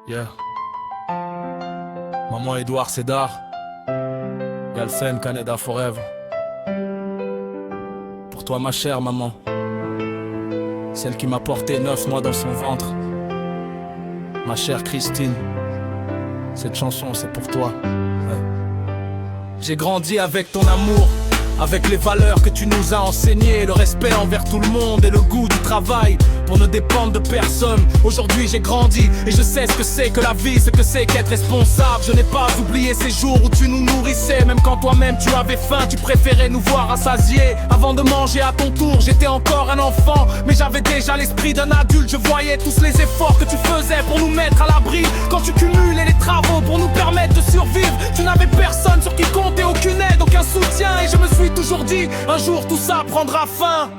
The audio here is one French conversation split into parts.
Yeah. Maman Edouard Sédar. Galsen Canada Forever. Pour toi ma chère maman, celle qui m'a porté 9 mois dans son ventre. Ma chère Christine, cette chanson c'est pour toi. Ouais. J'ai grandi avec ton amour, avec les valeurs que tu nous as enseignées, le respect envers tout le monde et le goût du travail pour ne dépendre de personne. Aujourd'hui j'ai grandi et je sais ce que c'est que la vie, ce que c'est qu'être responsable. Je n'ai pas oublié ces jours où tu nous nourrissais, même quand toi-même tu avais faim, tu préférais nous voir rassasiés. Avant de manger à ton tour, j'étais encore un enfant, mais j'avais déjà l'esprit d'un adulte. Je voyais tous les efforts que tu faisais pour nous mettre à l'abri. Quand tu cumulais les travaux pour nous permettre de survivre, tu n'avais personne sur qui compter, aucune aide, aucun soutien. Et je me suis toujours dit, un jour tout ça prendra fin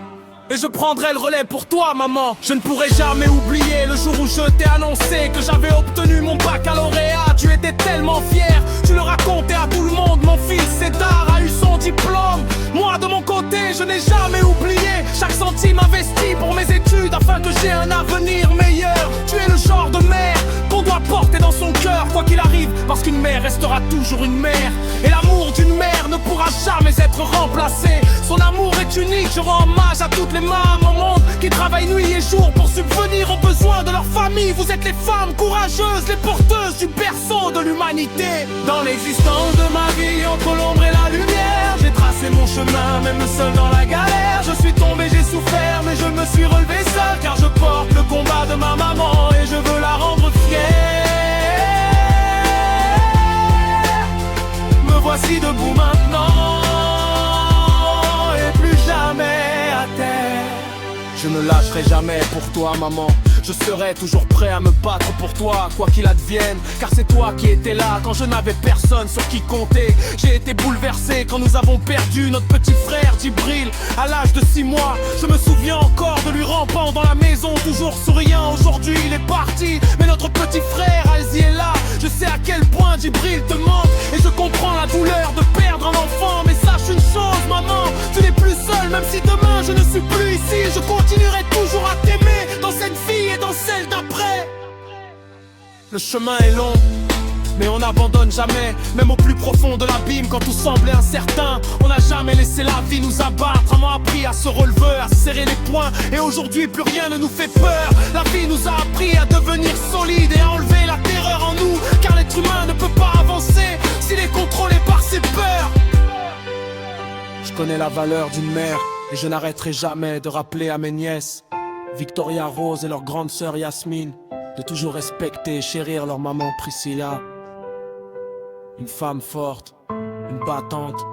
et je prendrai le relais pour toi maman. Je ne pourrai jamais oublier le jour où je t'ai annoncé que j'avais obtenu mon baccalauréat. Tu étais tellement fier, tu le racontais à tout le monde. Mon fils Sédar a eu son diplôme. Moi de mon côté je n'ai jamais oublié chaque centime investi pour mes études afin que j'ai un avenir meilleur. Tu es le genre de mère qu'on doit porter dans son cœur quoi qu'il arrive, parce qu'une mère restera toujours une mère. Et l'amour d'une mère ne pourra jamais être remplacé. Son amour est unique, je rends hommage à toutes les mamans au monde qui travaillent nuit et jour pour subvenir aux besoins de leur famille. Vous êtes les femmes courageuses, les porteuses du berceau de l'humanité. Dans l'existence de ma vie, entre l'ombre et la lumière, j'ai tracé mon chemin, même seul dans la galère. Je suis tombé, j'ai souffert, mais je me suis relevé seul, car je porte le combat de ma maman et je veux la rendre fière. Me voici debout maintenant et plus jamais à terre. Je ne lâcherai jamais pour toi maman. Je serai toujours prêt à me battre pour toi, quoi qu'il advienne. Car c'est toi qui étais là quand je n'avais personne sur qui compter. J'ai été bouleversé quand nous avons perdu notre petit frère Djibril à l'âge de 6 mois. Je me souviens encore de lui rampant dans la maison, toujours souriant. Aujourd'hui il est parti, mais notre petit frère Alzi est là. Je sais à quel point Djibril te manque et je comprends la douleur de perdre un enfant. Mais sache une chose maman, tu n'es plus seule. Même si demain je ne suis plus ici, je continuerai toujours à t'aimer dans cette vie et dans celle d'après. Le chemin est long, mais on n'abandonne jamais. Même au plus profond de l'abîme, quand tout semblait incertain, on n'a jamais laissé la vie nous abattre. On m'a appris à se relever, à serrer les poings, et aujourd'hui plus rien ne nous fait peur. La vie nous a appris à devenir solide et à enlever la terreur en nous, car l'être humain ne peut pas avancer s'il est contrôlé par ses peurs. Je connais la valeur d'une mère, et je n'arrêterai jamais de rappeler à mes nièces Victoria, Rose et leur grande sœur Yasmine de toujours respecter et chérir leur maman Priscilla. Une femme forte, une battante,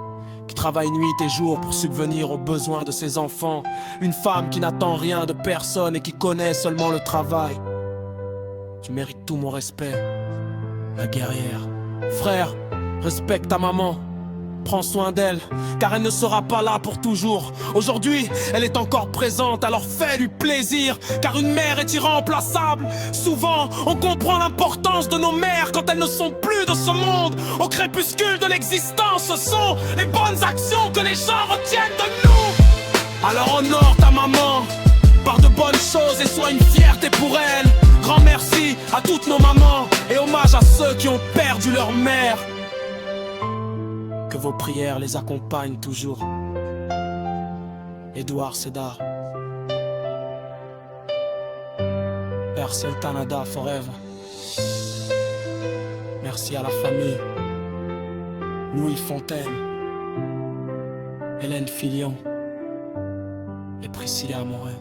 qui travaille nuit et jour pour subvenir aux besoins de ses enfants. Une femme qui n'attend rien de personne et qui connaît seulement le travail. Tu mérites tout mon respect, la guerrière. Frère, respecte ta maman. Prends soin d'elle, car elle ne sera pas là pour toujours. Aujourd'hui, elle est encore présente, alors fais-lui plaisir, car une mère est irremplaçable. Souvent, on comprend l'importance de nos mères quand elles ne sont plus de ce monde. Au crépuscule de l'existence, ce sont les bonnes actions que les gens retiennent de nous. Alors honore ta maman par de bonnes choses et sois une fierté pour elle. Grand merci à toutes nos mamans et hommage à ceux qui ont perdu leur mère. Que vos prières les accompagnent toujours. Edouard Sédar. Merci Canada Forever. Merci à la famille Louis Fontaine, Hélène Filion et Priscilla Morin.